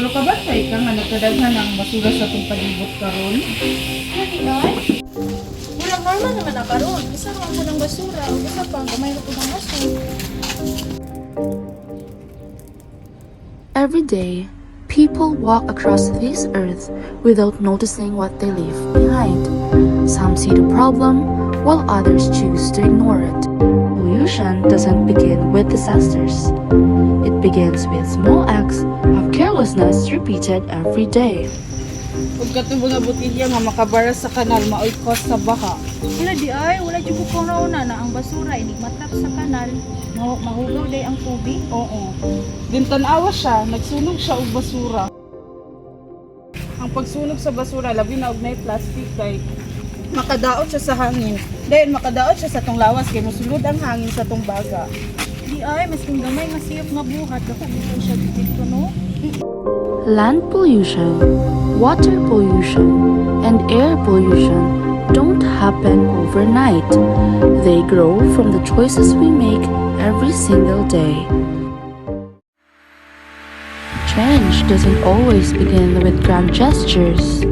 Pero kabantay ka nga nagkadaghan ang basura sa itong palibot karon. Lagi ay. Walang normal naman na karon. Isa lang ko ng basura. O isa pa, gamay ko ng aso. Every day, people walk across this earth without noticing what they leave behind. Some see the problem, while others choose to ignore it. Pollution doesn't begin with disasters. It begins with small acts of carelessness repeated every day. Huwag ka itong mga botilya nga makabara sa kanal, maoy cause sa baha. Wala di ay. Wala di ko kong nauna na ang basura. Hindi matrap sa kanal. Mahugaw day ang tubig. Oo. Dintanawa siya, nagsunog siya og basura. Ang pagsunog sa basura, labi na og nay plastic kay makadaot siya sa hangin. Dahil makadaot siya sa tong lawas kay mosulod ang hangin sa tong baga. Di ay. Mas kung gamay nga siyop nga buhat. Ako dito siya dito no. Land pollution, water pollution, and air pollution don't happen overnight. They grow from the choices we make every single day. Change doesn't always begin with grand gestures.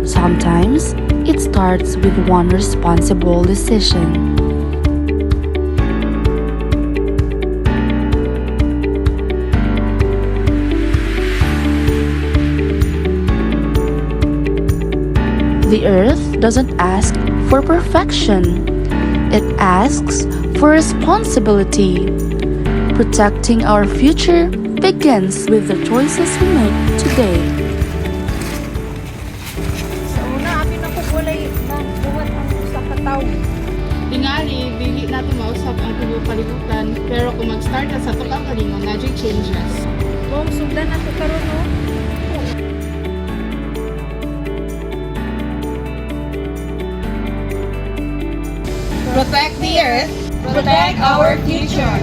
Sometimes, it starts with one responsible decision. The earth doesn't ask for perfection. It asks for responsibility. Protecting our future begins with the choices we make today. Sa una, apin ako walay na buhat ang sa kataw. Tingali, dili nato mausap ang tubo palibutan, pero kung mag-start ka sa tukang kalingon, magic changes. Kung sugdan na to karon no. Protect the earth, protect our future.